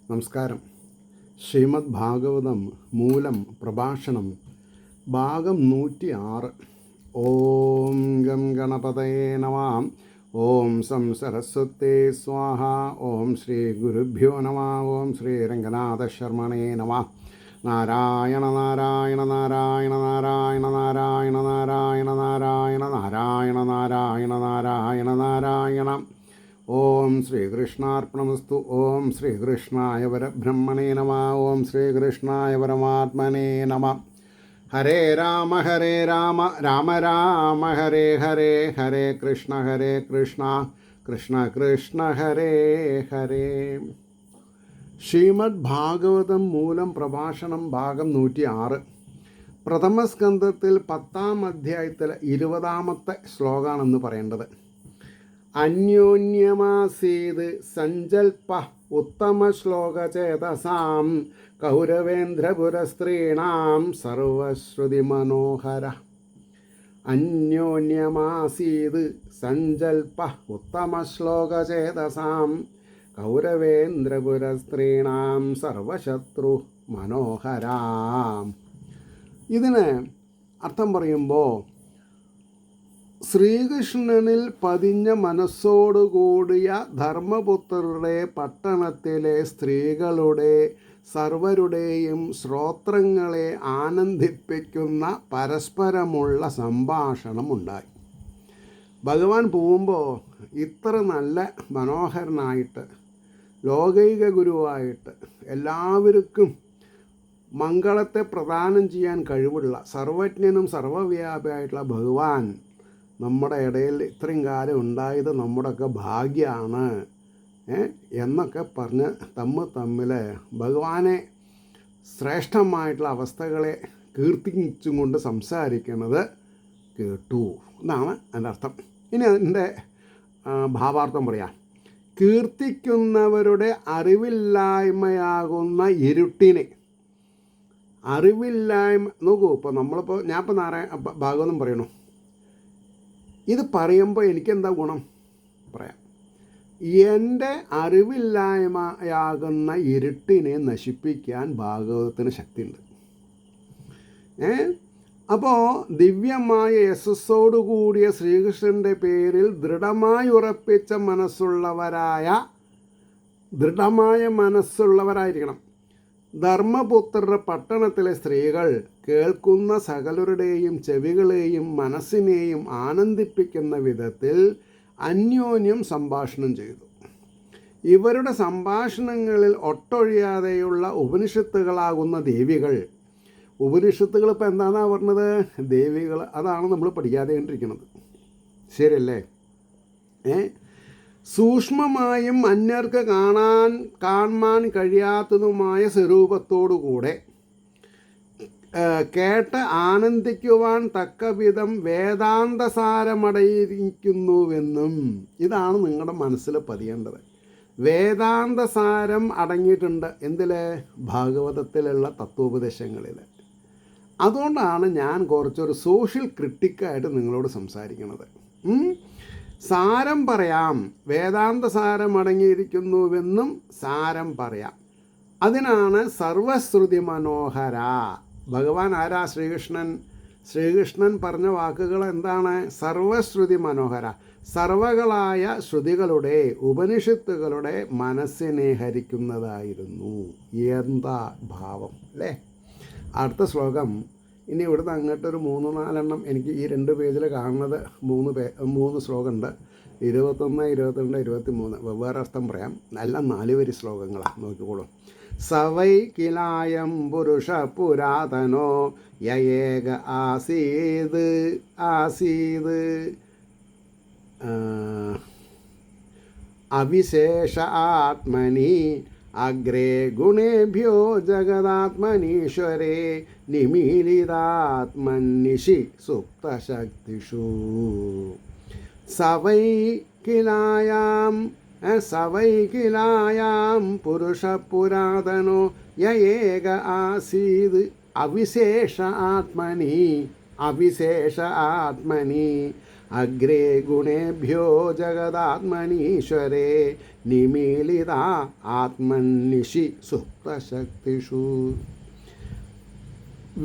നമസ്കാരം. ശ്രീമദ് ഭാഗവതം മൂലം പ്രഭാഷണം ഭാഗം 106. ഓം ഗം ഗണപതയേ നമഃ. ഓം സം സരസ്വതേ സ്വാഹ. ഓം ശ്രീ ഗുരുഭ്യോ നമഃ. ഓം ശ്രീ രംഗനാഥ ശർമ്മണേ നമഃ. നാരായണ നാരായണ നാരായണ നാരായണ നാരായണ നാരായണ നാരായണ നാരായണ നാരായണ നാരായണ നാരായണ. ഓം ശ്രീകൃഷ്ണാർപ്പണമസ്തു. ഓം ശ്രീകൃഷ്ണായ പരബ്രഹ്മണേ നമഃ. ഓം ശ്രീകൃഷ്ണായ പരമാത്മനേ നമഃ. ഹരേ രാമ രാമ രാമ ഹരേ ഹരേ, ഹരേ കൃഷ്ണ കൃഷ്ണ കൃഷ്ണ ഹരേ ഹരേ. ശ്രീമദ് ഭാഗവതം മൂലം പ്രഭാഷണം ഭാഗം 106. പ്രഥമസ്കന്ധത്തിൽ 10-ാം അധ്യായത്തിൽ 20-ാമത്തെ ശ്ലോകമാണെന്ന് പറയേണ്ടത്. അന്യോന്യമാസീത് സഞ്ചൽപ ഉത്തമശ്ലോകചേതസാം കൗരവേന്ദ്രപുരസ്ത്രീണാം സർവശ്രുതി മനോഹര. അന്യോന്യമാസീത് സഞ്ചൽപ ഉത്തമശ്ലോകചേതസാം കൗരവേന്ദ്രപുരസ്ത്രീണാം സർവശത്രു മനോഹരാം. ഇതിന് അർത്ഥം പറയുമ്പോൾ, ശ്രീകൃഷ്ണനിൽ പതിഞ്ഞ മനസ്സോടുകൂടിയ ധർമ്മപുത്രരുടെ പട്ടണത്തിലെ സ്ത്രീകളുടെ സർവരുടെയും ശ്രോത്രങ്ങളെ ആനന്ദിപ്പിക്കുന്ന പരസ്പരമുള്ള സംഭാഷണമുണ്ടായി. ഭഗവാൻ പോകുമ്പോൾ ഇത്ര നല്ല മനോഹരനായിട്ട്, ലോകൈക ഗുരുവായിട്ട്, എല്ലാവർക്കും മംഗളത്തെ പ്രദാനം ചെയ്യാൻ കഴിവുള്ള സർവജ്ഞനും സർവവ്യാപിയായിട്ടുള്ള ഭഗവാൻ നമ്മുടെ ഇടയിൽ ഇത്രയും കാലം ഉണ്ടായത് നമ്മുടെയൊക്കെ ഭാഗ്യമാണ് എന്നൊക്കെ പറഞ്ഞ് തമ്മിൽ ഭഗവാനെ ശ്രേഷ്ഠമായിട്ടുള്ള അവസ്ഥകളെ കീർത്തിച്ചും കൊണ്ട് സംസാരിക്കുന്നത് കേട്ടു എന്നാണ് എൻ്റെ അർത്ഥം. ഇനി അതിൻ്റെ ഭാവാർത്ഥം പറയാം. കീർത്തിക്കുന്നവരുടെ അറിവില്ലായ്മയാകുന്ന ഇരുട്ടിനെ, അറിവില്ലായ്മ നോക്കൂ. ഇപ്പോൾ നമ്മളിപ്പോൾ ഞാനിപ്പോൾ ഭാഗവതം പറയണു, ഇത് പറയുമ്പോൾ എനിക്കെന്താ ഗുണം പറയാം. എൻ്റെ അറിവില്ലായ്മയാകുന്ന ഇരുട്ടിനെ നശിപ്പിക്കാൻ ഭാഗവതത്തിന് ശക്തിയുണ്ട്. അപ്പോൾ ദിവ്യമായ യശസ്സോടു കൂടിയ ശ്രീകൃഷ്ണൻ്റെ പേരിൽ ദൃഢമായി ഉറപ്പിച്ച മനസ്സുള്ളവരായിരിക്കണം ധർമ്മപുത്രരുടെ പട്ടണത്തിലെ സ്ത്രീകൾ. കേൾക്കുന്ന സകലരുടെയും ചെവികളെയും മനസ്സിനെയും ആനന്ദിപ്പിക്കുന്ന വിധത്തിൽ അന്യോന്യം സംഭാഷണം ചെയ്തു. ഇവരുടെ സംഭാഷണങ്ങളിൽ ഒട്ടൊഴിയാതെയുള്ള ഉപനിഷത്തുകളാകുന്ന ദേവികൾ. ഉപനിഷത്തുകൾ ഇപ്പോൾ എന്താണെന്നാണ് പറഞ്ഞത്? ദേവികൾ. അതാണ് നമ്മൾ പഠിക്കാതെ കണ്ടിരിക്കുന്നത്. ശരിയല്ലേ? സൂക്ഷ്മമായും അന്യർക്ക് കാണാൻ കഴിയാത്തതുമായ സ്വരൂപത്തോടുകൂടെ കേട്ട് ആനന്ദിക്കുവാൻ തക്കവിധം വേദാന്തസാരമടങ്ങിയിരിക്കുന്നുവെന്നും. ഇതാണ് നിങ്ങളുടെ മനസ്സിൽ പതിയേണ്ടത്. വേദാന്തസാരം അടങ്ങിയിട്ടുണ്ട് എന്തിൽ? ഭാഗവതത്തിലുള്ള തത്വോപദേശങ്ങളിൽ. അതുകൊണ്ടാണ് ഞാൻ കുറച്ചൊരു സോഷ്യൽ ക്രിട്ടിക്കായിട്ട് നിങ്ങളോട് സംസാരിക്കുന്നത്. സാരം പറയാം, വേദാന്ത സാരം അടങ്ങിയിരിക്കുന്നുവെന്നും സാരം പറയാം. അതിനാണ് സർവശ്രുതി മനോഹര. ഭഗവാൻ ആരാ? ശ്രീകൃഷ്ണൻ പറഞ്ഞ വാക്കുകൾ എന്താണ്? സർവശ്രുതി മനോഹര. സർവകളായ ശ്രുതികളുടെ, ഉപനിഷത്തുകളുടെ മനസ്സിനെ ഹരിക്കുന്നതായിരുന്നു. എന്താ ഭാവം അല്ലേ? അടുത്ത ശ്ലോകം. ഇനി ഇവിടുന്ന് അങ്ങോട്ടൊരു 3-4 എനിക്ക് ഈ 2 പേജിൽ കാണുന്നത് 3 ശ്ലോകമുണ്ട്. 21, 22, 23 വെവ്വേറെ അർത്ഥം പറയാം. എല്ലാം 4 വരി ശ്ലോകങ്ങളാണ്. നോക്കിക്കോളൂ. സവൈ കിലായം പുരുഷ പുരാതനോ യേക ആസീത് അവിശേഷ ആത്മനി അഗ്രേ ഗുണേഭ്യോ ജഗദാത്മനീശ്വരേ നിമീലിതാത്മനിഷി സുപ്തശക്തിഷു. സവൈ കിലായാം പുരുഷ പുരാതനോ യേക ആസീത് അവിശേഷ ആത്മനി അഗ്രേ ഗുണേഭ്യോ ജഗദാത്മനീശ്വരേ നിമീലിത ആത്മനിഷി സുപ്തശക്തിഷു.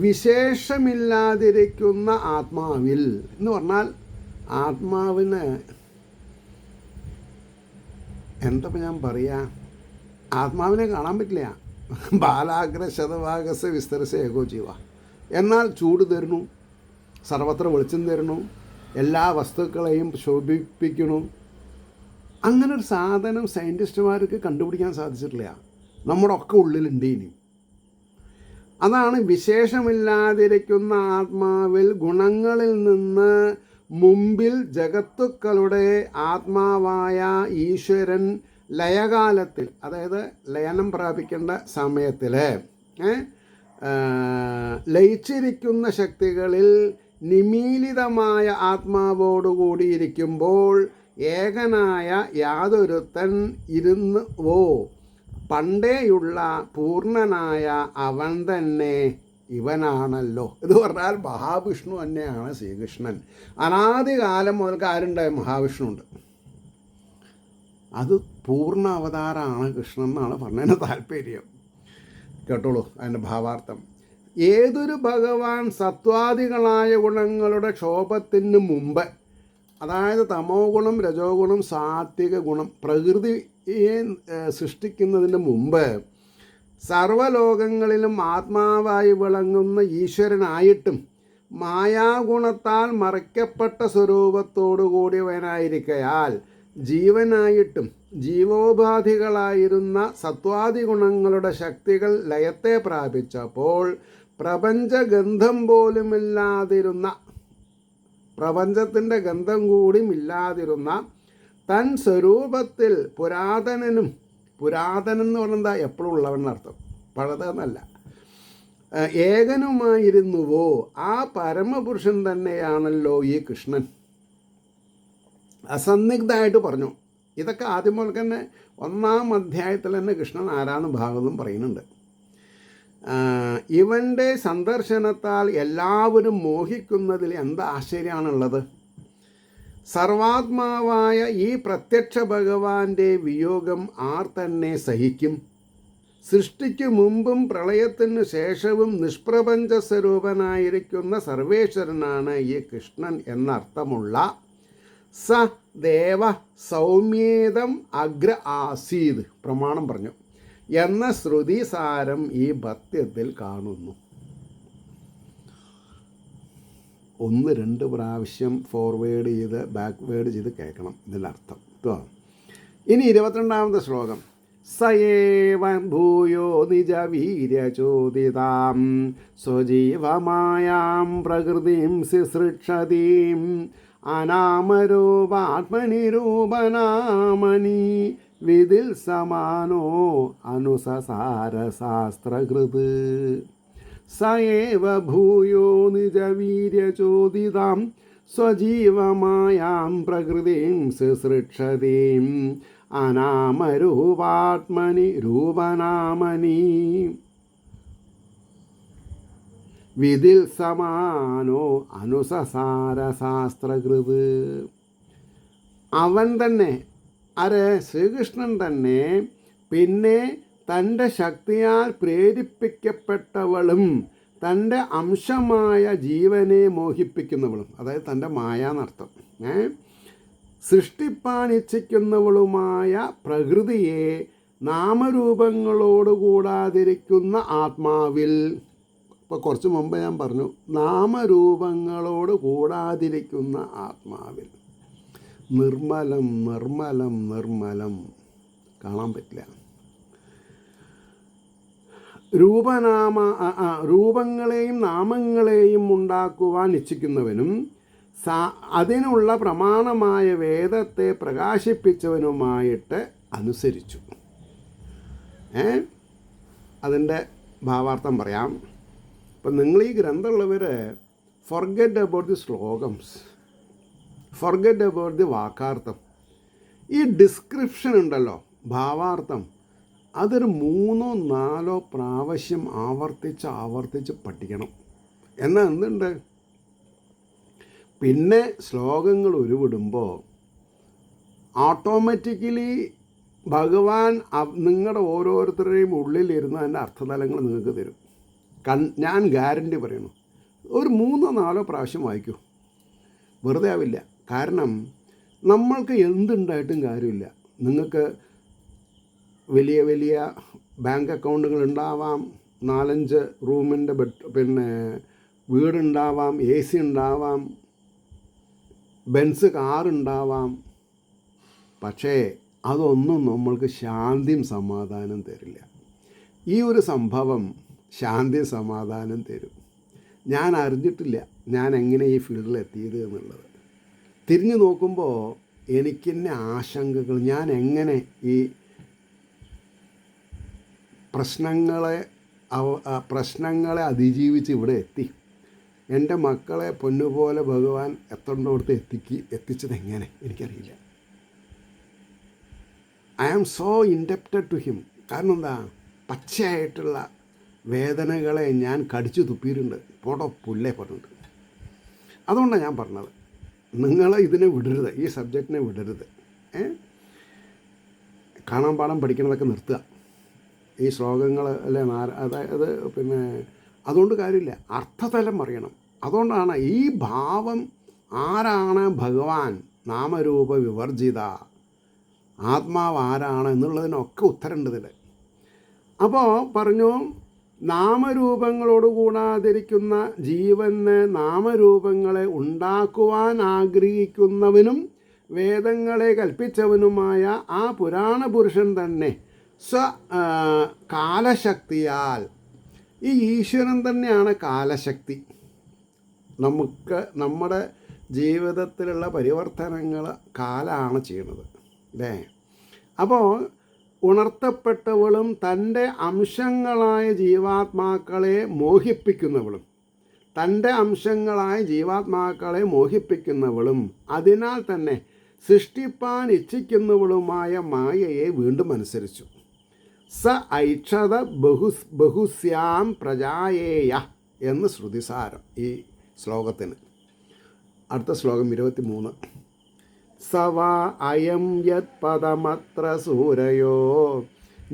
വിശേഷമില്ലാതിരിക്കുന്ന ആത്മാവിൽ എന്ന് പറഞ്ഞാൽ ആത്മാവിന് എന്താ ഞാൻ പറയുക, ആത്മാവിനെ കാണാൻ പറ്റില്ല. ബാലാഗ്ര ശതഭാഗസ് വിസ്തരസ ഏകോ ജീവ. എന്നാൽ ചൂട് തരുന്നു, സർവത്ര വെളിച്ചം തരുന്നു, എല്ലാ വസ്തുക്കളെയും ശോഭിപ്പിക്കുന്നു. അങ്ങനെ ഒരു സാധനം സയൻറ്റിസ്റ്റുമാർക്ക് കണ്ടുപിടിക്കാൻ സാധിച്ചിട്ടില്ല. നമ്മുടെ ഒക്കെ ഉള്ളിലുണ്ട് ഇനി. അതാണ് വിശേഷമില്ലാതിരിക്കുന്ന ആത്മാവിൽ ഗുണങ്ങളിൽ നിന്ന് മുമ്പിൽ ജഗത്തുക്കളുടെ ആത്മാവായ ഈശ്വരൻ ലയകാലത്തിൽ, അതായത് ലയനം പ്രാപിക്കേണ്ട സമയത്തിൽ ലയിച്ചിരിക്കുന്ന ശക്തികളിൽ നിമീലിതമായ ആത്മാവോടുകൂടിയിരിക്കുമ്പോൾ ഏകനായ യാതൊരുത്തൻ ഇരുന്നുവോ പണ്ടേയുള്ള പൂർണ്ണനായ അവൻ തന്നെ ഇവനാണല്ലോ. ഇത് പറഞ്ഞാൽ മഹാവിഷ്ണു തന്നെയാണ് ശ്രീകൃഷ്ണൻ. അനാദികാലം മുതൽക്ക് ആരുണ്ടായ മഹാവിഷ്ണു ഉണ്ട്. അത് പൂർണ്ണ അവതാരമാണ് കൃഷ്ണൻ എന്നാണ് പറഞ്ഞതിന് താല്പര്യം. കേട്ടോളൂ അതിൻ്റെ ഭാവാർത്ഥം. ഏതൊരു ഭഗവാൻ സത്വാദികളായ ഗുണങ്ങളുടെ ക്ഷോഭത്തിന് മുമ്പ്, അതായത് തമോ ഗുണം, രജോ ഗുണം, സാത്വിക ഗുണം, പ്രകൃതിയെ സൃഷ്ടിക്കുന്നതിന് മുമ്പ് സർവലോകങ്ങളിലും ആത്മാവായി വിളങ്ങുന്ന ഈശ്വരനായിട്ടും മായാഗുണത്താൽ മറയ്ക്കപ്പെട്ട സ്വരൂപത്തോടു കൂടിയവനായിരിക്കയാൽ ജീവനായിട്ടും ജീവോപാധികളായിരുന്ന സത്വാദി ഗുണങ്ങളുടെ ശക്തികൾ ലയത്തെ പ്രാപിച്ചപ്പോൾ പ്രപഞ്ചഗന്ധം പോലുമില്ലാതിരുന്ന, പ്രപഞ്ചത്തിൻ്റെ ഗന്ധം കൂടിയുമില്ലാതിരുന്ന തൻ സ്വരൂപത്തിൽ പുരാതനനും, പുരാതനം എന്ന് പറഞ്ഞാൽ എപ്പോഴും ഉള്ളവനർത്ഥം, പഴതെന്നല്ല, ഏകനുമായിരുന്നുവോ ആ പരമപുരുഷൻ തന്നെയാണല്ലോ ഈ കൃഷ്ണൻ. അസന്നിഗ്ധമായിട്ട് പറഞ്ഞു. ഇതൊക്കെ ആദ്യം പോലെ തന്നെ 1-ാം അധ്യായത്തിൽ തന്നെ കൃഷ്ണൻ ആരാന്ന് ഭാഗവതം പറയുന്നുണ്ട്. ഇവൻ്റെ സന്ദർശനത്താൽ എല്ലാവരും മോഹിക്കുന്നതിൽ എന്ത് ആശ്ചര്യമാണുള്ളത്. സർവാത്മാവായ ഈ പ്രത്യക്ഷ ഭഗവാന്റെ വിയോഗം ആർ തന്നെ സഹിക്കും? സൃഷ്ടിക്കു മുമ്പും പ്രളയത്തിനു ശേഷവും നിഷ്പ്രപഞ്ച സ്വരൂപനായിരിക്കുന്ന സർവേശ്വരനാണ് ഈ കൃഷ്ണൻ എന്നർത്ഥമുള്ള സ ദേവ സൗമ്യേതം അഗ്ര ആസീത് പ്രമാണം പറഞ്ഞു എന്ന ശ്രുതിസാരം ഈ ഭക്ത്യത്തിൽ കാണുന്നു. 1-2 പ്രാവശ്യം ഫോർവേഡ് ചെയ്ത് ബാക്ക്വേഡ് ചെയ്ത് കേൾക്കണം ഇതിൻ്റെ അർത്ഥം കേട്ടോ. ഇനി 22-ാമത്തെ ശ്ലോകം. സയേവ ഭൂയോ നിജവീര്യചോദിതാം സ്വജീവമായാം പ്രകൃതിം സിസൃക്ഷതീം അനാമരൂപാത്മനിരൂപനാമനി വിദിൽ സമാനോ അനുസസാരശാസ്ത്രകൃത്. സയേവ ഭൂയോ നിജവീര്യചോദിതാം സ്വജീവമായാം പ്രകൃതിം സിസൃക്ഷതീം അനാമരൂപാത്മനി രൂപനാമനി വിദിൽ സമാനോ അനുസസാരശാസ്ത്രകൃത്. അവൻ തന്നെ, ആര്? ശ്രീകൃഷ്ണൻ തന്നെ. പിന്നെ തൻ്റെ ശക്തിയാൽ പ്രേരിപ്പിക്കപ്പെട്ടവളും തൻ്റെ അംശമായ ജീവനെ മോഹിപ്പിക്കുന്നവളും, അതായത് തൻ്റെ മായ എന്നർത്ഥം, സൃഷ്ടിപ്പാൻ ഇച്ഛിക്കുന്നവളുമായ പ്രകൃതിയെ നാമരൂപങ്ങളോട് കൂടാതിരിക്കുന്ന ആത്മാവിൽ, ഇപ്പോൾ കുറച്ച് മുമ്പ് ഞാൻ പറഞ്ഞു, നാമരൂപങ്ങളോട് കൂടാതിരിക്കുന്ന ആത്മാവിൽ നിർമ്മലം നിർമ്മലം നിർമ്മലം കാണാൻ പറ്റില്ല. രൂപങ്ങളെയും നാമങ്ങളെയും ഉണ്ടാക്കുവാൻ ഇച്ഛിക്കുന്നവനും അതിനുള്ള പ്രമാണമായ വേദത്തെ പ്രകാശിപ്പിച്ചവനുമായിട്ട് അനുസരിച്ചു. അതിൻ്റെ ഭാവാർത്ഥം പറയാം. ഇപ്പം നിങ്ങൾ ഈ ഗ്രന്ഥമുള്ളവർ ഫൊർഗെറ്റ് അബൌട്ട് ദി ശ്ലോകംസ്, ഫൊർഗെറ്റ് അബൌട്ട് ദി വാക്കാർത്ഥം. ഈ ഡിസ്ക്രിപ്ഷൻ ഉണ്ടല്ലോ, ഭാവാർത്ഥം, അതൊരു 3-4 പ്രാവശ്യം ആവർത്തിച്ച് പഠിക്കണം. എന്നാൽ എന്തുണ്ട്, പിന്നെ ശ്ലോകങ്ങൾ ഉരുവിടുമ്പോൾ ഓട്ടോമാറ്റിക്കലി ഭഗവാൻ നിങ്ങളുടെ ഓരോരുത്തരുടെയും ഉള്ളിലിരുന്ന് അതിൻ്റെ അർത്ഥതലങ്ങൾ നിങ്ങൾക്ക് തരും. ഞാൻ ഗ്യാരണ്ടി പറയണു, ഒരു 3-4 പ്രാവശ്യം വായിക്കൂ, വെറുതെ ആവില്ല. കാരണം നമ്മൾക്ക് എന്തുണ്ടായിട്ടും കാര്യമില്ല. നിങ്ങൾക്ക് വലിയ വലിയ ബാങ്ക് അക്കൗണ്ടുകൾ ഉണ്ടാവാം, 4-5 റൂമിൻ്റെ വീടുണ്ടാവാം, AC ഉണ്ടാവാം, ബെൻസ് കാറുണ്ടാവാം. പക്ഷേ അതൊന്നും നമ്മൾക്ക് ശാന്തിയും സമാധാനം തരില്ല. ഈ ഒരു സംഭവം ശാന്തിയും സമാധാനം തരും. ഞാൻ അറിഞ്ഞിട്ടില്ല ഞാൻ എങ്ങനെ ഈ ഫീൽഡിൽ എത്തിയത് എന്നുള്ളത്. തിരിഞ്ഞു നോക്കുമ്പോൾ എനിക്ക് തന്നെ ആശങ്കകൾ, ഞാൻ എങ്ങനെ ഈ പ്രശ്നങ്ങളെ അതിജീവിച്ച് ഇവിടെ എത്തി, എൻ്റെ മക്കളെ പൊന്നുപോലെ ഭഗവാൻ എത്തേണ്ടടുത്ത് എത്തിച്ചത് എങ്ങനെ എനിക്കറിയില്ല. I am so indebted to him. കാരണം എന്താ, പച്ചയായിട്ടുള്ള വേദനകളെ ഞാൻ കടിച്ചു തുപ്പിയിട്ടുണ്ട്, പോടോ പുല്ലേ പറഞ്ഞിട്ടുണ്ട്. അതുകൊണ്ടാണ് ഞാൻ പറഞ്ഞത്, നിങ്ങൾ ഇതിനെ വിടരുത്, ഈ സബ്ജക്റ്റിനെ വിടരുത്. കാണാൻ പാഠം പഠിക്കണതൊക്കെ നിർത്തുക. ഈ ശ്ലോകങ്ങൾ അല്ലേ, അതായത് അതുകൊണ്ട് കാര്യമില്ല, അർത്ഥതലം അറിയണം. അതുകൊണ്ടാണ് ഈ ഭാവം, ആരാണ് ഭഗവാൻ, നാമരൂപ വിവർജിത, ആത്മാവ് ആരാണ് എന്നുള്ളതിനൊക്കെ ഉത്തരമുണ്ട് ഇതിൽ. അപ്പോൾ പറഞ്ഞു, നാമരൂപങ്ങളോട് കൂടാതിരിക്കുന്ന ജീവന് നാമരൂപങ്ങളെ ഉണ്ടാക്കുവാൻ ആഗ്രഹിക്കുന്നവനും വേദങ്ങളെ കൽപ്പിച്ചവനുമായ ആ പുരാണ പുരുഷൻ തന്നെ കാലശക്തിയാൽ, ഈ ഈശ്വരൻ തന്നെയാണ് കാലശക്തി, നമ്മുടെ ജീവിതത്തിലുള്ള പരിവർത്തനങ്ങൾ കാലാണ് ചെയ്യുന്നത് അല്ലേ. അപ്പോൾ ഉണർത്തപ്പെട്ടവളും തൻ്റെ അംശങ്ങളായ ജീവാത്മാക്കളെ മോഹിപ്പിക്കുന്നവളും അതിനാൽ തന്നെ സൃഷ്ടിപ്പാൻ ഇച്ഛിക്കുന്നവളുമായ മായയെ വീണ്ടും അനുസരിച്ചു. സ ഐക്ഷത ബഹുസ്യാം പ്രജായേയ എന്ന് ശ്രുതിസാരം ഈ ശ്ലോകത്തിന്. അടുത്ത ശ്ലോകം 23. സവാ അയം യത് പദമത്ര സൂരയോ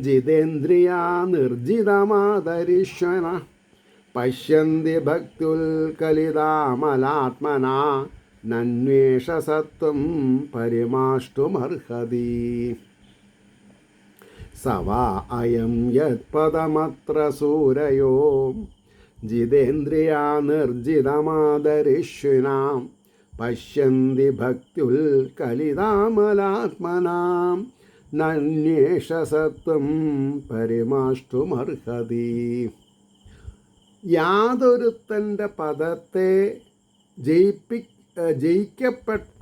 ജിതേന്ദ്രിയാ നിർജിതമാദരിശ്വന പശ്യന്തി ഭക്തുൽകലിതാമലാത്മനാ നന്വേഷ സത്വം പരിമാഷ്ടുമർഹതി. സവാ അയം യത് പദമത്ര സൂരയോ ജിതേന്ദ്രിയാ നിർജിതമാദരിശ്വന പശ്യന്തി ഭക്തുൽകലിതാമലാത്മനാം നന്വേഷ സത്വം പരിമാഷ്ടുമർഹതി. യാതൊരുത്തൻ്റെ പദത്തെ ജയിക്കപ്പെട്ട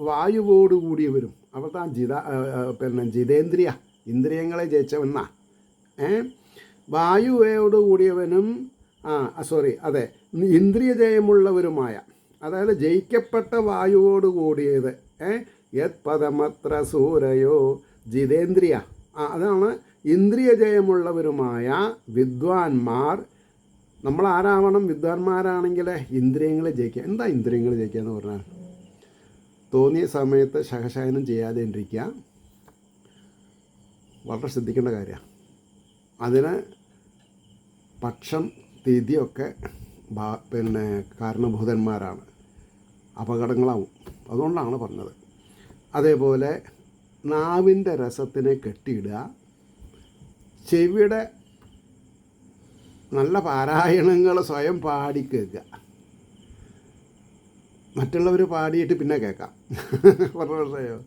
വായുവോടുകൂടിയവരും, അവിടുത്തെ ജിതേന്ദ്രിയ, ഇന്ദ്രിയങ്ങളെ ജയിച്ചവെന്നാ, വായുവോടുകൂടിയവനും ഇന്ദ്രിയ ജയമുള്ളവരുമായ, അതായത് ജയിക്കപ്പെട്ട വായുവോട് കൂടിയത്. യത് പദമത്ര സൂരയോ ജിതേന്ദ്രിയ, അതാണ് ഇന്ദ്രിയ ജയമുള്ളവരുമായ വിദ്വാൻമാർ. നമ്മൾ ആരാവണം? വിദ്വാൻമാരാണെങ്കിൽ ഇന്ദ്രിയങ്ങളെ ജയിക്കുക. എന്താ ഇന്ദ്രിയങ്ങൾ ജയിക്കുക എന്ന് പറഞ്ഞാൽ, തോന്നിയ സമയത്ത് ശഹശയനം ചെയ്യാതെ ഇരിക്കുക, വളരെ ശ്രദ്ധിക്കേണ്ട കാര്യമാണ്. അതിന് പക്ഷം തിഥിയൊക്കെ കാരണഭൂതന്മാരാണ്, അപകടങ്ങളാവും. അതുകൊണ്ടാണ് പറഞ്ഞത്. അതേപോലെ നാവിൻ്റെ രസത്തിനെ കെട്ടിയിടുക, ചെവിയുടെ നല്ല പാരായണങ്ങൾ സ്വയം പാടി കേൾക്കുക, മറ്റുള്ളവർ പാടിയിട്ട് പിന്നെ കേൾക്കാം. പറഞ്ഞോ.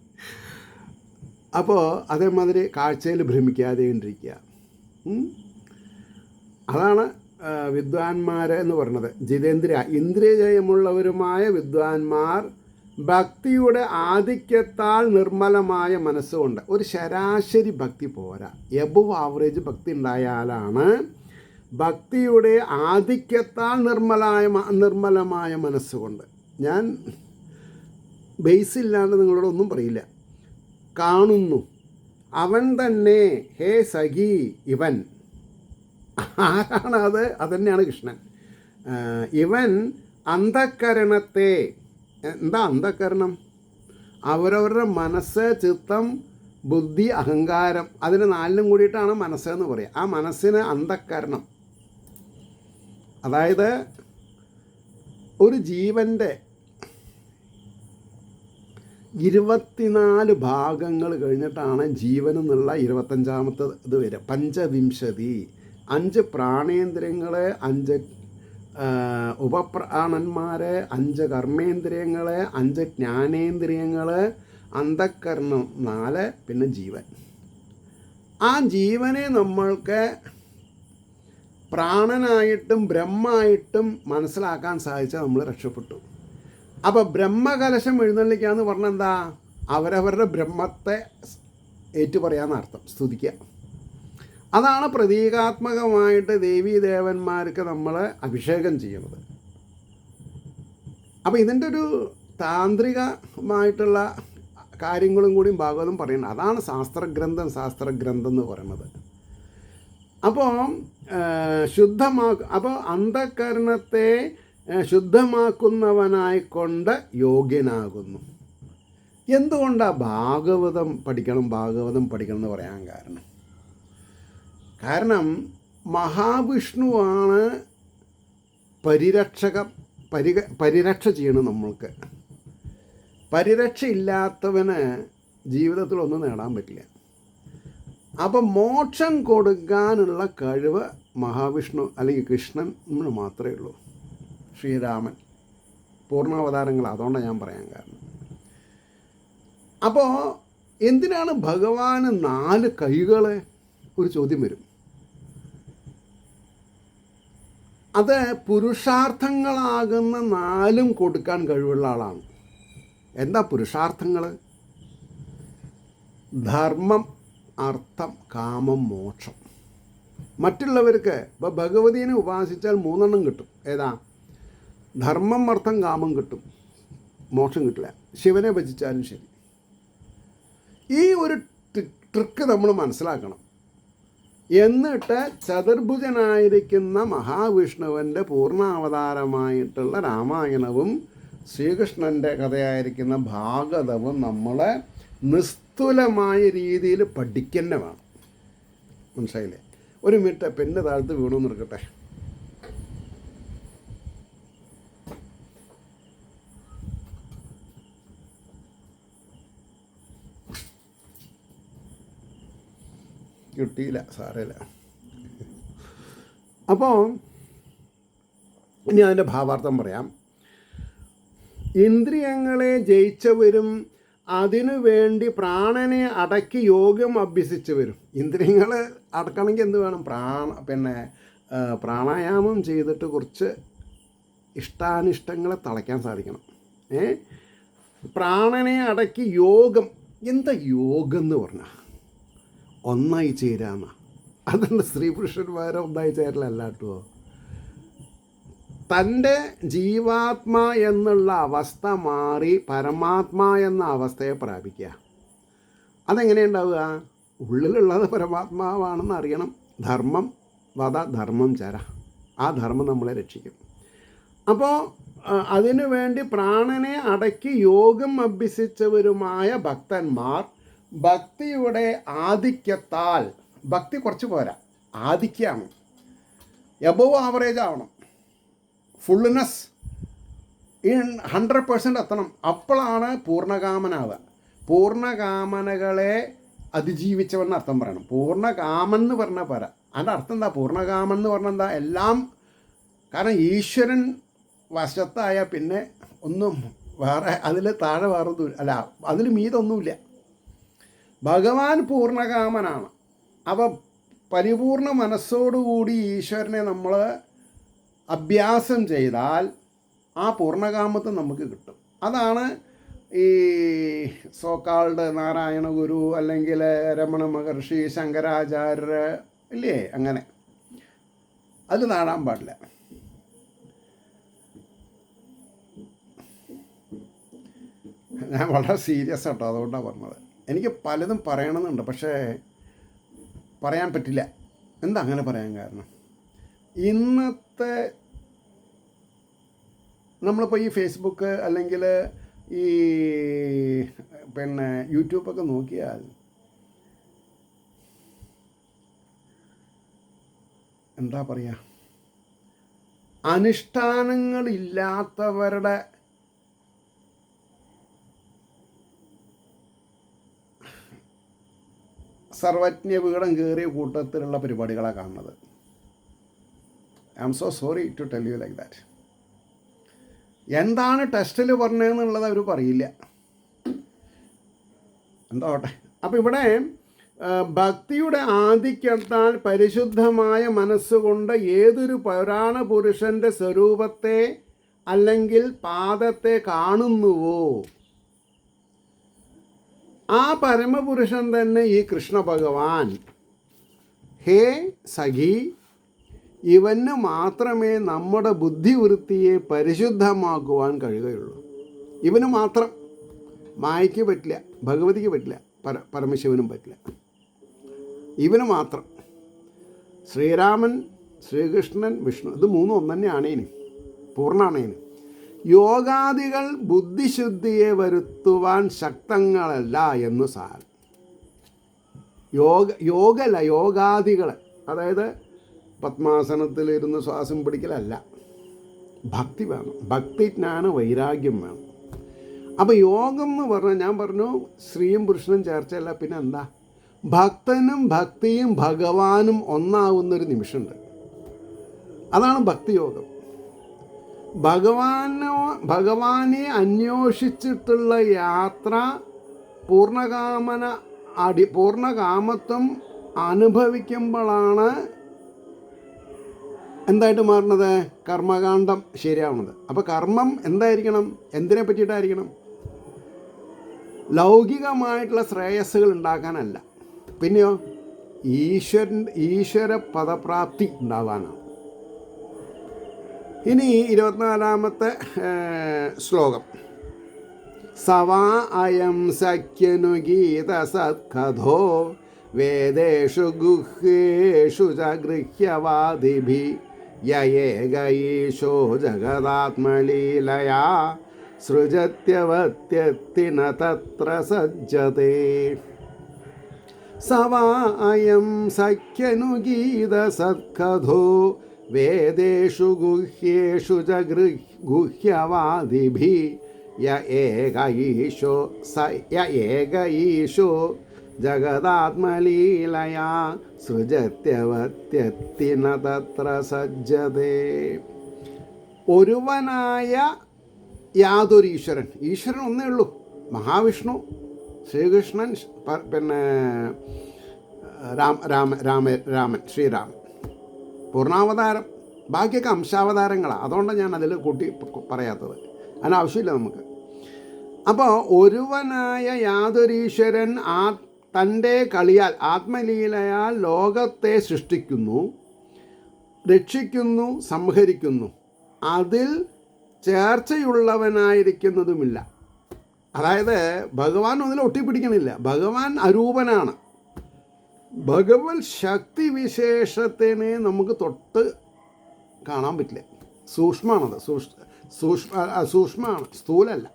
അപ്പോൾ അതേമാതിരി കാഴ്ചയിൽ ഭ്രമിക്കാതെ ഇരിക്കുക. അതാണ് വിദ്വാൻമാർ എന്ന് പറയുന്നത്. ജിതേന്ദ്രിയ, ഇന്ദ്രിയജയമുള്ളവരുമായ വിദ്വാൻമാർ ഭക്തിയുടെ ആധിക്യത്താൽ നിർമ്മലമായ മനസ്സുകൊണ്ട്, ഒരു ശരാശരി ഭക്തി പോരാ, എബവ് ആവറേജ് ഭക്തി ഉണ്ടായാലാണ് ഭക്തിയുടെ ആധിക്യത്താൽ നിർമ്മലമായ മനസ്സുകൊണ്ട്. ഞാൻ ബേസില്ലാണ്ട് നിങ്ങളോടൊന്നും പറയില്ല. കാണുന്നു, അവൻ തന്നെ ഹേ സഖി ഇവൻ. ആരാണ് അത്? അതന്നെയാണ് കൃഷ്ണൻ. ഇവൻ അന്ധക്കരണത്തെ, എന്താ അന്ധക്കരണം? അവരവരുടെ മനസ്സ്, ചിത്തം, ബുദ്ധി, അഹങ്കാരം, അതിന് നാലിനും കൂടിയിട്ടാണ് മനസ്സെന്ന് പറയുക. ആ മനസ്സിന് അന്ധക്കരണം, അതായത് ഒരു ജീവൻ്റെ 24 ഭാഗങ്ങൾ കഴിഞ്ഞിട്ടാണ് ജീവൻ എന്നുള്ള 25ാമത്തെ ഇത് വരിക. പഞ്ചവിംശതി, 5 പ്രാണേന്ദ്രിയങ്ങൾ, 5 ഉപപ്രാണന്മാർ, 5 കർമ്മേന്ദ്രിയങ്ങൾ, 5 ജ്ഞാനേന്ദ്രിയങ്ങൾ, അന്ധക്കരണം 4, പിന്നെ ജീവൻ. ആ ജീവനെ നമ്മൾക്ക് പ്രാണനായിട്ടും ബ്രഹ്മമായിട്ടും മനസ്സിലാക്കാൻ സാധിച്ചാൽ നമ്മൾ രക്ഷപ്പെട്ടു. അപ്പോൾ ബ്രഹ്മകലശം എഴുന്നള്ളിക്കുക എന്ന് പറഞ്ഞാൽ എന്താ? അവരവരുടെ ബ്രഹ്മത്തെ ഏറ്റുപറയാമെന്ന് അർത്ഥം, സ്തുതിക്കുക. അതാണ് പ്രതീകാത്മകമായിട്ട് ദേവീദേവന്മാർക്ക് നമ്മൾ അഭിഷേകം ചെയ്യുന്നത്. അപ്പോൾ ഇതിൻ്റെ ഒരു താന്ത്രികമായിട്ടുള്ള കാര്യങ്ങളും കൂടിയും ഭാഗവതം പറയുന്നത്. അതാണ് ശാസ്ത്രഗ്രന്ഥം എന്ന് പറയുന്നത്. അപ്പോൾ അപ്പോൾ അന്ധകരണത്തെ ശുദ്ധമാക്കുന്നവനായിക്കൊണ്ട് യോഗ്യനാകുന്നു. എന്തുകൊണ്ടാണ് ഭാഗവതം പഠിക്കണം എന്ന് പറയാൻ കാരണം മഹാവിഷ്ണുവാണ് പരിരക്ഷ ചെയ്യണം നമ്മൾക്ക്. പരിരക്ഷ ഇല്ലാത്തവന് ജീവിതത്തിലൊന്നും നേടാൻ പറ്റില്ല. അപ്പം മോക്ഷം കൊടുക്കാനുള്ള കഴിവ് മഹാവിഷ്ണു അല്ലെങ്കിൽ കൃഷ്ണൻ മാത്രമേ ഉള്ളൂ. ശ്രീരാമൻ പൂർണ്ണാവതാരങ്ങൾ, അതുകൊണ്ടാണ് ഞാൻ പറയാൻ കാരണം. അപ്പോൾ എന്തിനാണ് ഭഗവാന് 4 കൈകൾ? ഒരു ചോദ്യം വരും. അത് പുരുഷാർത്ഥങ്ങളാകുന്ന 4 കൊടുക്കാൻ കഴിവുള്ള ആളാണ്. എന്താ പുരുഷാർത്ഥങ്ങൾ? ധർമ്മം, അർത്ഥം, കാമം, മോക്ഷം. മറ്റുള്ളവർക്ക് ഇപ്പോൾ ഭഗവതിനെ ഉപാസിച്ചാൽ 3 കിട്ടും. ഏതാ? ധർമ്മം, അർത്ഥം, കാമം കിട്ടും, മോക്ഷം കിട്ടില്ല. ശിവനെ ഭജിച്ചാലും ശരി. ഈ ഒരു ട്രിക്ക് നമ്മൾ മനസ്സിലാക്കണം. എന്നിട്ട് ചതുർഭുജനായിരിക്കുന്ന മഹാവിഷ്ണുവിൻ്റെ പൂർണ്ണാവതാരമായിട്ടുള്ള രാമായണവും ശ്രീകൃഷ്ണൻ്റെ കഥയായിരിക്കുന്ന ഭാഗവതവും നമ്മൾ നിസ്തുലമായ രീതിയിൽ പഠിക്കന്നെ വേണം. മനസ്സിലായില്ലേ? ഒരു മിനിറ്റ് പെണ്ണ് താഴ്ത്ത് വീണു നിൽക്കട്ടെ. കിട്ടിയില്ല, സാരമില്ല. അപ്പോൾ ഇനി അതിൻ്റെ ഭാവാർത്ഥം പറയാം. ഇന്ദ്രിയങ്ങളെ ജയിച്ചവരും അതിനു വേണ്ടി പ്രാണനെ അടക്കി യോഗം അഭ്യസിച്ചവരും. ഇന്ദ്രിയങ്ങൾ അടക്കണമെങ്കിൽ എന്ത് വേണം? പ്രാണായാമം ചെയ്തിട്ട് കുറച്ച് ഇഷ്ടാനിഷ്ടങ്ങളെ തളയ്ക്കാൻ സാധിക്കണം. പ്രാണനെ അടക്കി യോഗം. എന്താ യോഗം എന്ന് പറഞ്ഞാൽ? ഒന്നായി ചേരാന്ന. അതുകൊണ്ട് സ്ത്രീ പുരുഷന്മാരെ ഒന്നായി ചേരലല്ല കേട്ടോ. തൻ്റെ ജീവാത്മാ എന്നുള്ള അവസ്ഥ മാറി പരമാത്മാ എന്ന അവസ്ഥയെ പ്രാപിക്കുക. അതെങ്ങനെയുണ്ടാവുക? ഉള്ളിലുള്ളത് പരമാത്മാവാണെന്ന് അറിയണം. ധർമ്മം വധ ധർമ്മം ചര. ആ ധർമ്മം നമ്മളെ രക്ഷിക്കും. അപ്പോൾ അതിനു വേണ്ടി പ്രാണനെ അടക്കി യോഗം അഭ്യസിച്ചവരുമായ ഭക്തന്മാർ ഭക്തിയുടെ ആധിക്യത്താൽ, ഭക്തി കുറച്ച് പോരാ, ആധിക്യമാണ്, എബോവ് ആവറേജ് ആവണം, ഫുൾനെസ് 100% എത്തണം. അപ്പോഴാണ് പൂർണ്ണകാമനാവുക. പൂർണ്ണകാമനകളെ അതിജീവിച്ചവെന്ന് അർത്ഥം പറയണം. പൂർണ്ണകാമൻ എന്ന് പറഞ്ഞാൽ പോരാ. അതിൻ്റെ അർത്ഥം എന്താ? പൂർണ്ണകാമൻ എന്ന് പറഞ്ഞാൽ എന്താ? എല്ലാം. കാരണം ഈശ്വരൻ വശത്തായാൽ പിന്നെ ഒന്നും വേറെ അതിൽ താഴെ വേറൊന്നും അല്ല, അതിൽ മീതൊന്നുമില്ല. ഭഗവാൻ പൂർണ്ണകാമനാണ്. അപ്പോൾ പരിപൂർണ മനസ്സോടുകൂടി ഈശ്വരനെ നമ്മൾ അഭ്യാസം ചെയ്താൽ ആ പൂർണ്ണകാമത്വം നമുക്ക് കിട്ടും. അതാണ് ഈ സോക്കാൾഡ് നാരായണ ഗുരു അല്ലെങ്കിൽ രമണ മഹർഷി, ശങ്കരാചാര്യർ ഇല്ലേ, അങ്ങനെ അതിൽ നാടാൻ പാടില്ല. ഞാൻ വളരെ സീരിയസ് ആട്ടോ, അതുകൊണ്ടാണ് പറഞ്ഞത്. എനിക്ക് പലതും പറയണമെന്നുണ്ട്, പക്ഷേ പറയാൻ പറ്റില്ല. എന്താ അങ്ങനെ പറയാൻ കാരണം? ഇന്നത്തെ നമ്മളിപ്പോൾ ഈ ഫേസ്ബുക്ക് അല്ലെങ്കിൽ ഈ യൂട്യൂബൊക്കെ നോക്കിയാൽ എന്താ പറയുക, അനുഷ്ഠാനങ്ങളില്ലാത്തവരുടെ സർവജ്ഞ വീടം കയറിയ കൂട്ടത്തിലുള്ള പരിപാടികളാണ് കാണുന്നത്. I am so sorry to tell you like that. എന്താണ് ടെസ്റ്റിൽ പറഞ്ഞതെന്നുള്ളത് അവർ പറയില്ല. എന്താവട്ടെ. അപ്പോൾ ഇവിടെ ഭക്തിയുടെ ആധിക്യത്താൽ പരിശുദ്ധമായ മനസ്സുകൊണ്ട് ഏതൊരു പുരാണ പുരുഷൻ്റെ സ്വരൂപത്തെ അല്ലെങ്കിൽ പാദത്തെ കാണുന്നുവോ ആ പരമപുരുഷൻ തന്നെ ഈ കൃഷ്ണ ഭഗവാൻ. ഹേ സഖി, ഇവന് മാത്രമേ നമ്മുടെ ബുദ്ധിവൃത്തിയെ പരിശുദ്ധമാക്കുവാൻ കഴിയുകയുള്ളൂ. ഇവന് മാത്രം. മായയ്ക്ക് പറ്റില്ല, ഭഗവതിക്ക് പറ്റില്ല, പരമശിവനും പറ്റില്ല. ഇവന് മാത്രം. ശ്രീരാമൻ, ശ്രീകൃഷ്ണൻ, വിഷ്ണു, ഇത് മൂന്നും ഒന്നുതന്നെയാണ്. ഇനി പൂർണ്ണമാണ്. ഇനി യോഗാദികൾ ബുദ്ധിശുദ്ധിയെ വരുത്തുവാൻ ശക്തങ്ങളല്ല എന്ന് സാരം. യോഗാദികൾ അതായത് പത്മാസനത്തിലിരുന്ന് ശ്വാസം പിടിക്കലല്ല. ഭക്തി വേണം. ഭക്തി, ജ്ഞാന, വൈരാഗ്യം വേണം. അപ്പോൾ യോഗം എന്ന് പറഞ്ഞാൽ ഞാൻ പറഞ്ഞു സ്ത്രീയും പുരുഷനും ചേർച്ചയല്ല. പിന്നെ എന്താ? ഭക്തനും ഭക്തിയും ഭഗവാനും ഒന്നാവുന്നൊരു നിമിഷമുണ്ട്. അതാണ് ഭക്തിയോഗം. ഭഗവാനെ അന്വേഷിച്ചിട്ടുള്ള യാത്ര പൂർണ്ണകാമത്വം അനുഭവിക്കുമ്പോഴാണ് എന്തായിട്ട് മാറുന്നത്? കർമ്മകാണ്ഡം ശരിയാവുന്നത്. അപ്പോൾ കർമ്മം എന്തായിരിക്കണം? എന്തിനെ പറ്റിയിട്ടായിരിക്കണം? ലൗകികമായിട്ടുള്ള ശ്രേയസ്സുകൾ ഉണ്ടാക്കാനല്ല. പിന്നെയോ ഈശ്വര പദപ്രാപ്തി ഉണ്ടാവാനാണ്. ഇനി 24ാമത്തെ ശ്ലോകം. സവാ അയം സഖ്യനുഗീത സത്കഥോ വേദേഷു ഗുഹ്യേഷു ച ഗൃഹ്യവാദിഭി യേകൈശോ ജഗദാത്മലീലയാ സൃജത്യവത്യത്തിന തത്ര സജ്ജതേ. സവാ അയം സഖ്യനുഗീത സത്കഥോ വേദേഷു ഗുഹ്യേഷു ച ഗുഹ്യവാദിഭി യേകൈശോ ജഗദാത്മലീലയാ സൃജത്യവത്യത്തിന തത്ര സജ്ജതേ. ഒരുവനായ യാതൊരു ഈശ്വരൻ. ഈശ്വരൻ ഒന്നേ ഉള്ളൂ. മഹാവിഷ്ണു, ശ്രീകൃഷ്ണൻ, രാമൻ, ശ്രീരാമൻ പൂർണ്ണാവതാരം. ബാക്കിയൊക്കെ അംശാവതാരങ്ങളാണ്. അതുകൊണ്ടാണ് ഞാൻ അതിൽ കൂട്ടി പറയാത്തത്. അതിനാവശ്യമില്ല നമുക്ക്. അപ്പോൾ ഒരുവനായ യാതൊരീശ്വരൻ തൻ്റെ കളിയാൽ, ആത്മലീലയാൽ ലോകത്തെ സൃഷ്ടിക്കുന്നു, രക്ഷിക്കുന്നു, സംഹരിക്കുന്നു. അതിൽ ചേർച്ചയുള്ളവനായിരിക്കുന്നതുമില്ല. അതായത് ഭഗവാൻ ഒന്നിൽ ഒട്ടിപ്പിടിക്കണില്ല. ഭഗവാൻ അരൂപനാണ്. ഭഗവത് ശക്തി വിശേഷത്തിനെ നമുക്ക് തൊട്ട് കാണാൻ പറ്റില്ല. സൂക്ഷ്മമാണത്. സൂക്ഷ്മമാണ്, സ്ഥൂലല്ല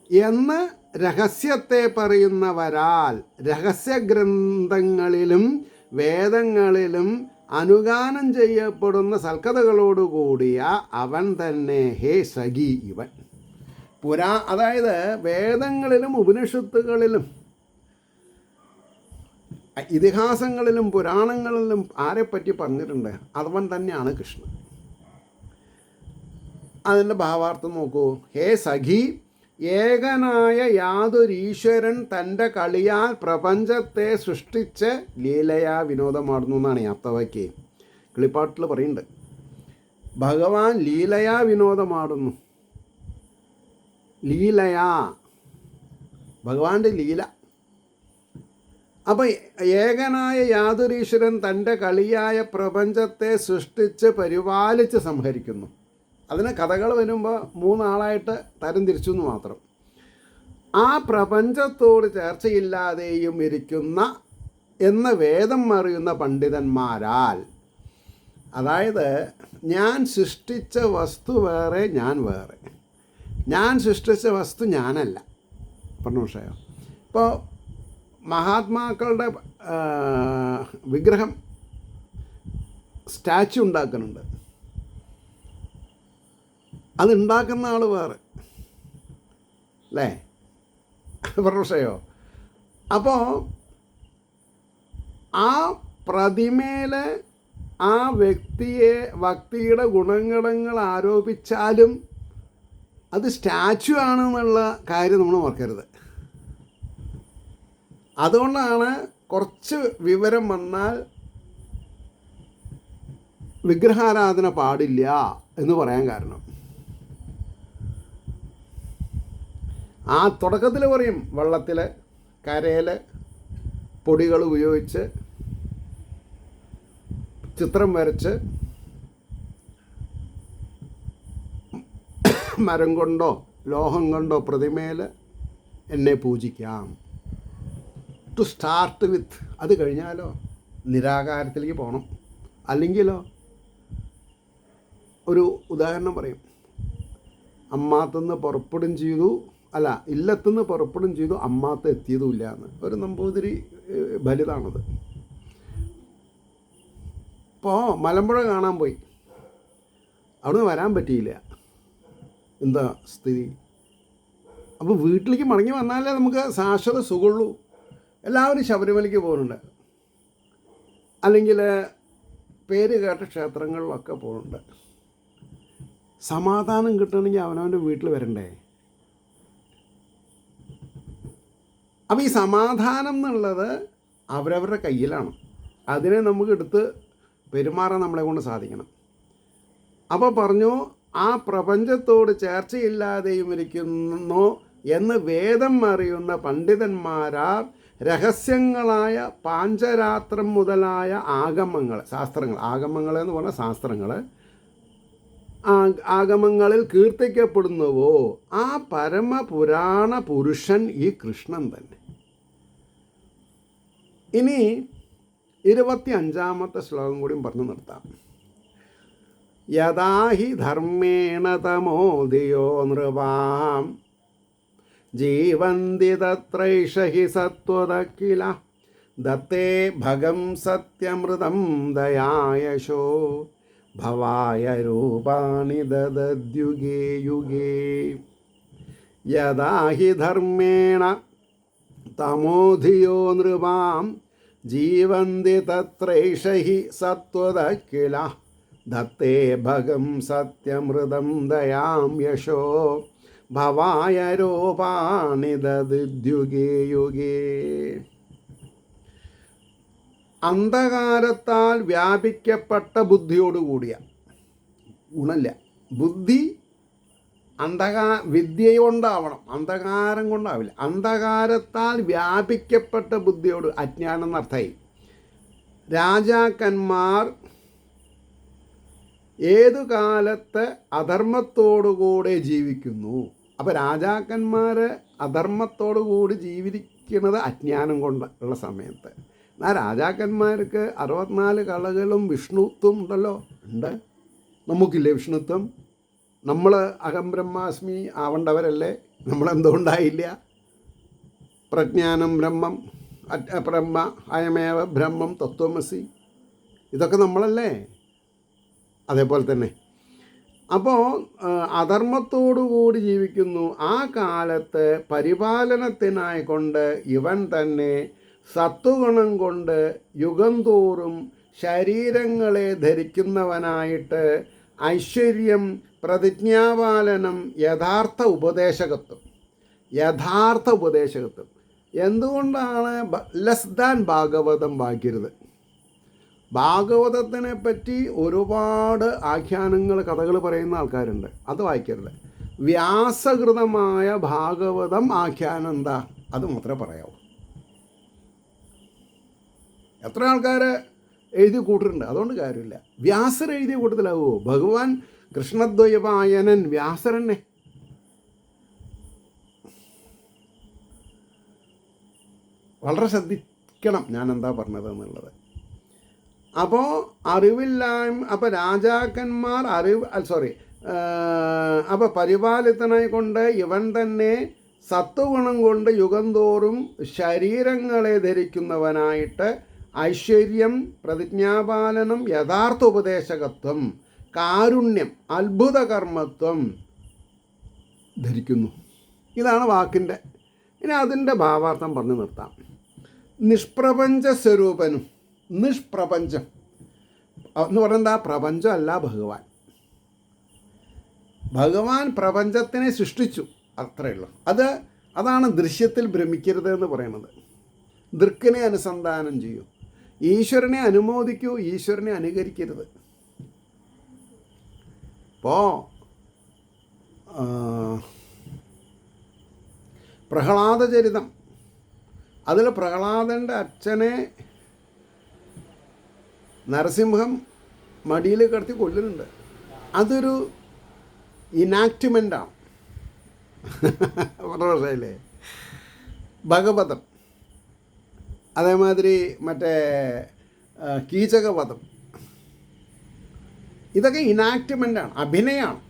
എന്ന് രഹസ്യത്തെ പറയുന്നവരാൽ രഹസ്യഗ്രന്ഥങ്ങളിലും വേദങ്ങളിലും അനുഗാനം ചെയ്യപ്പെടുന്ന സൽക്കഥകളോടുകൂടിയ അവൻ തന്നെ ഹേ സഖി ഇവൻ. അതായത് വേദങ്ങളിലും ഉപനിഷത്തുകളിലും ഇതിഹാസങ്ങളിലും പുരാണങ്ങളിലും ആരെപ്പറ്റി പറഞ്ഞിട്ടുണ്ട്? അവൻ തന്നെയാണ് കൃഷ്ണൻ. അതിൻ്റെ ഭാവാർത്ഥം നോക്കൂ. ഹേ സഖി, ഏകനായ യാതൊരീശ്വരൻ തൻ്റെ കളിയാൽ പ്രപഞ്ചത്തെ സൃഷ്ടിച്ച് ലീലയാ വിനോദമാടുന്നു എന്നാണ് അത്തവയ്ക്ക് കിളിപ്പാട്ടിൽ പറയുന്നുണ്ട്. ഭഗവാൻ ലീലയാ വിനോദമാടുന്നു. ലീലയാ, ഭഗവാന്റെ ലീല. അപ്പോൾ ഏകനായ യാതൊരീശ്വരൻ തൻ്റെ കളിയായ പ്രപഞ്ചത്തെ സൃഷ്ടിച്ച് പരിപാലിച്ച് സംഹരിക്കുന്നു. അതിന് കഥകൾ വരുമ്പോൾ 3 ആളായിട്ട് തരം തിരിച്ചു എന്ന് മാത്രം. ആ പ്രപഞ്ചത്തോട് ചേർച്ചയില്ലാതെയും ഇരിക്കുന്ന എന്ന് വേദം അറിയുന്ന പണ്ഡിതന്മാരാൽ അതായത് ഞാൻ സൃഷ്ടിച്ച വസ്തു വേറെ, ഞാൻ വേറെ. ഞാൻ സൃഷ്ടിച്ച വസ്തു ഞാനല്ല. പറഞ്ഞു മനസ്സിലായോ? ഇപ്പോൾ മഹാത്മാക്കളുടെ വിഗ്രഹം, സ്റ്റാച്ചു ഉണ്ടാക്കുന്നുണ്ട്. അതുണ്ടാക്കുന്ന ആൾ വേറെ അല്ലേ? പറഞ്ഞു മനസ്സിലായോ? അപ്പോൾ ആ പ്രതിമയിൽ ആ വ്യക്തിയുടെ ഗുണഗണങ്ങൾ ആരോപിച്ചാലും അത് സ്റ്റാച്ചു ആണെന്നുള്ള കാര്യം നമ്മൾ മറക്കരുത്. അതുകൊണ്ടാണ് കുറച്ച് വിവരം വന്നാൽ വിഗ്രഹാരാധന പാടില്ല എന്ന് പറയാൻ കാരണം. ആ തുടക്കത്തിൽ പറയും വെള്ളത്തിൽ, കരയിൽ പൊടികൾ ഉപയോഗിച്ച് ചിത്രം വരച്ച് മരം കൊണ്ടോ ലോഹം കൊണ്ടോ പ്രതിമയിൽ എന്നെ പൂജിക്കാം. To start with. അത് കഴിഞ്ഞാലോ നിരാകാരത്തിലേക്ക് പോകണം. അല്ലെങ്കിലോ ഒരു ഉദാഹരണം പറയും. അമ്മാത്തുനിന്ന് പുറപ്പെടും ചെയ്തു, അല്ല ഇല്ലത്തുനിന്ന് പുറപ്പെടും ചെയ്തു, അമ്മാത്ത് എത്തിയതുമില്ല എന്ന്. ഒരു നമ്പൂതിരി ബലിതാണത്. ഇപ്പോൾ മലമ്പുഴ കാണാൻ പോയി, അവിടുന്ന് വരാൻ പറ്റിയില്ല. എന്താ സ്ഥിതി? അപ്പോൾ വീട്ടിലേക്ക് മടങ്ങി വന്നാലേ നമുക്ക് ശാശ്വത സുഖമുള്ളൂ. എല്ലാവരും ശബരിമലയ്ക്ക് പോകുന്നുണ്ട്, അല്ലെങ്കിൽ പേര് കേട്ട ക്ഷേത്രങ്ങളിലൊക്കെ പോകുന്നുണ്ട്. സമാധാനം കിട്ടണമെങ്കിൽ അവനവൻ്റെ വീട്ടിൽ വരണ്ടേ? അപ്പോൾ ഈ സമാധാനം എന്നുള്ളത് അവരവരുടെ കയ്യിലാണ്. അതിനെ നമുക്ക് എടുത്ത് പെരുമാറാൻ നമ്മളെ കൊണ്ട് സാധിക്കണം. അപ്പോൾ പറഞ്ഞു, ആ പ്രപഞ്ചത്തോട് ചേർച്ചയില്ലാതെയും ഇരിക്കുന്നു എന്ന് വേദം അറിയുന്ന പണ്ഡിതന്മാരാർ രഹസ്യങ്ങളായ പാഞ്ചരാത്രം മുതലായ ആഗമങ്ങൾ, ശാസ്ത്രങ്ങൾ, ആഗമങ്ങൾ എന്ന് പറഞ്ഞാൽ ശാസ്ത്രങ്ങൾ, ആഗമങ്ങളിൽ കീർത്തിക്കപ്പെടുന്നുവോ ആ പരമപുരാണ പുരുഷൻ ഈ കൃഷ്ണൻ തന്നെ. ഇനി 25-ാമത്തെ ശ്ലോകം കൂടിയും പറഞ്ഞു നിർത്താം. യദാഹി ധർമ്മേണ തമോദിയോ നൃപാം ജീവന്തി തത്രൈഷ ഹി സത്വത കില ദത്തേ ഭഗം സത്യമൃതം ദയായശോ ഭവായ രൂപാണി ദദദ്യുഗേ യുഗേ. യദാ ഹി ധർമ്മേണ തമോധിയോ നൃപാം ജീവന്തി തത്രൈഷ ഹി സത്വത കില ദത്തേ ഭഗം സത്യമൃതം ദയാം യശോ ഭവായ രൂപാണി ദദദ്യുഗേ യുഗേ. അന്ധകാരത്താൽ വ്യാപിക്കപ്പെട്ട ബുദ്ധിയോടുകൂടിയ ഗുണമില്ല. ബുദ്ധി വിദ്യ കൊണ്ടാവണം, അന്ധകാരം കൊണ്ടാവില്ല. അന്ധകാരത്താൽ വ്യാപിക്കപ്പെട്ട ബുദ്ധിയോട്, അജ്ഞാനം എന്നർത്ഥമായി. രാജാക്കന്മാർ ഏതു കാലത്ത് അധർമ്മത്തോടുകൂടെ ജീവിക്കുന്നു. അപ്പോൾ രാജാക്കന്മാർ അധർമ്മത്തോടുകൂടി ജീവിക്കുന്നത് അജ്ഞാനം കൊണ്ടുള്ള സമയത്ത്. എന്നാൽ രാജാക്കന്മാർക്ക് 64 കളകളും വിഷ്ണുത്വം ഉണ്ടല്ലോ. ഉണ്ട്. നമുക്കില്ലേ വിഷ്ണുത്വം? നമ്മൾ അഹം ബ്രഹ്മാസ്മി ആവേണ്ടവരല്ലേ? നമ്മളെന്തുകൊണ്ടായില്ല? പ്രജ്ഞാനം ബ്രഹ്മം, ബ്രഹ്മ അയമേവ ബ്രഹ്മം തത്വമസി, ഇതൊക്കെ നമ്മളല്ലേ? അതേപോലെ തന്നെ അപ്പോൾ അധർമ്മത്തോടുകൂടി ജീവിക്കുന്നു. ആ കാലത്ത് പരിപാലനത്തിനായി കൊണ്ട് ഇവൻ തന്നെ സത്വഗുണം കൊണ്ട് യുഗം തോറും ശരീരങ്ങളെ ധരിക്കുന്നവനായിട്ട് ഐശ്വര്യം, പ്രതിജ്ഞാപാലനം, യഥാർത്ഥ ഉപദേശകത്വം. എന്തുകൊണ്ടാണ് ലെസ് ദാൻ ഭാഗവതം വായിക്കരുത്? ഭാഗവതത്തിനെ പറ്റി ഒരുപാട് ആഖ്യാനങ്ങൾ, കഥകൾ പറയുന്ന ആൾക്കാരുണ്ട്, അത് വായിക്കരുത്. വ്യാസകൃതമായ ഭാഗവതം ആഖ്യാനം എന്താ, അത് മാത്രമേ പറയാവൂ. എത്ര ആൾക്കാർ എഴുതി കൂട്ടിട്ടുണ്ട്, അതുകൊണ്ട് കാര്യമില്ല. വ്യാസർ എഴുതിയ കൂട്ടത്തിലാവുമോ? ഭഗവാൻ കൃഷ്ണദ്വൈപായനൻ വ്യാസരന്നെ. വളരെ ശ്രദ്ധിക്കണം ഞാൻ എന്താ പറഞ്ഞത് എന്നുള്ളത്. അപ്പോൾ അറിവില്ലായ്മ, അപ്പോൾ രാജാക്കന്മാർ അപ്പോൾ പരിപാലിതനായി കൊണ്ട് ഇവൻ തന്നെ സത്വഗുണം കൊണ്ട് യുഗം തോറും ശരീരങ്ങളെ ധരിക്കുന്നവനായിട്ട് ഐശ്വര്യം, പ്രതിജ്ഞാപാലനം, യഥാർത്ഥ ഉപദേശകത്വം, കാരുണ്യം, അത്ഭുതകർമ്മത്വം ധരിക്കുന്നു. ഇതാണ് വാക്കിൻ്റെ. ഇനി അതിൻ്റെ ഭാവാർത്ഥം പറഞ്ഞു നിർത്താം. നിഷ്പ്രപഞ്ച സ്വരൂപനും, നിഷ്പ്രപഞ്ചം എന്ന് പറയുന്നത് പ്രപഞ്ചമല്ല ഭഗവാൻ. ഭഗവാൻ പ്രപഞ്ചത്തിനെ സൃഷ്ടിച്ചു, അത്രയേ ഉള്ളൂ. അതാണ് ദൃശ്യത്തിൽ ഭ്രമിക്കരുത് എന്ന് പറയുന്നത്. ദൃക്കിനെ അനുസന്ധാനം ചെയ്യൂ, ഈശ്വരനെ അനുമോദിക്കൂ, ഈശ്വരനെ അനുകരിക്കരുത്. ഇപ്പോൾ പ്രഹ്ലാദ ചരിതം, അതിൽ പ്രഹ്ലാദൻ്റെ അച്ഛനെ നരസിംഹം മടിയിൽ കിടത്തി കൊല്ലുന്നുണ്ട്. അതൊരു ഇനാക്ട്മെൻ്റാണ്. മനസ്സിലായില്ലേ? ഭഗവതം, അതേമാതിരി മറ്റേ കീചകവധം, ഇതൊക്കെ ഇനാക്ട്മെൻ്റാണ്, അഭിനയമാണ്.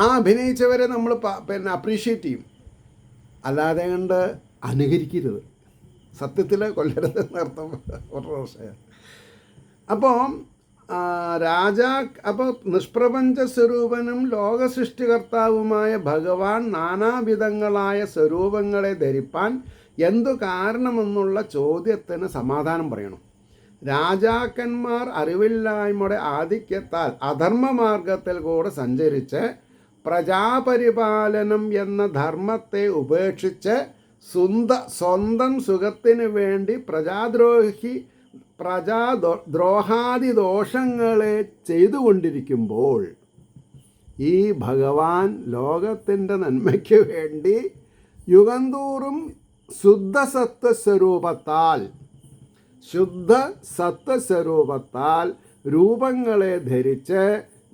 ആ അഭിനയിച്ചവരെ നമ്മൾ അപ്രീഷിയേറ്റ് ചെയ്യും, അല്ലാതെ കണ്ട് അനുകരിക്കരുത്. സത്യത്തിൽ കൊല്ലരുത് എന്നർത്ഥം. അപ്പോൾ അപ്പോൾ നിഷ്പ്രപഞ്ച സ്വരൂപനും ലോകസൃഷ്ടികർത്താവുമായ ഭഗവാൻ നാനാവിധങ്ങളായ സ്വരൂപങ്ങളെ ധരിപ്പാൻ എന്തു കാരണമെന്നുള്ള ചോദ്യത്തിന് സമാധാനം പറയണം. രാജാക്കന്മാർ അറിവില്ലായ്മയുടെ ആധിക്യത്താൽ അധർമ്മമാർഗത്തിൽ കൂടെ സഞ്ചരിച്ച് പ്രജാപരിപാലനം എന്ന ധർമ്മത്തെ ഉപേക്ഷിച്ച് സ്വന്തം സുഖത്തിന് വേണ്ടി പ്രജാദ്രോഹാദി ദോഷങ്ങളെ ചെയ്തുകൊണ്ടിരിക്കുമ്പോൾ ഈ ഭഗവാൻ ലോകത്തിൻ്റെ നന്മയ്ക്ക് വേണ്ടി യുഗന്തോറും ശുദ്ധ സത്വസ്വരൂപത്താൽ രൂപങ്ങളെ ധരിച്ച്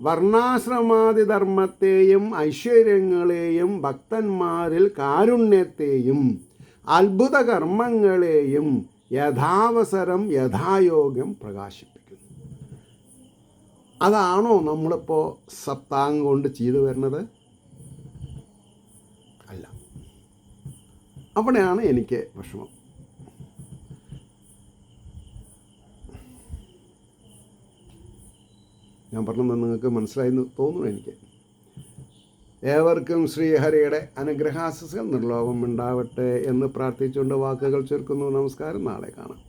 വർണ്ണാശ്രമാദി ധർമ്മത്തെയും ഐശ്വര്യങ്ങളെയും ഭക്തന്മാരിൽ കാരുണ്യത്തെയും അത്ഭുത കർമ്മങ്ങളെയും യഥാവസരം യഥായോഗ്യം പ്രകാശിപ്പിക്കുന്നു. അതാണോ നമ്മളിപ്പോൾ സപ്താംഗം കൊണ്ട് ചെയ്തു വരുന്നത്? അല്ല. അവിടെയാണ് എനിക്ക് വിഷമം. ഞാൻ പറഞ്ഞത് നിങ്ങൾക്ക് മനസ്സിലായെന്ന് തോന്നുന്നു എനിക്ക്. ഏവർക്കും ശ്രീഹരിയുടെ അനുഗ്രഹാശിസുകൾ നിർലോഭം ഉണ്ടാവട്ടെ എന്ന് പ്രാർത്ഥിച്ചുകൊണ്ട് വാക്കുകൾ ചുരുക്കുന്നു. നമസ്കാരം. നാളെ കാണാം.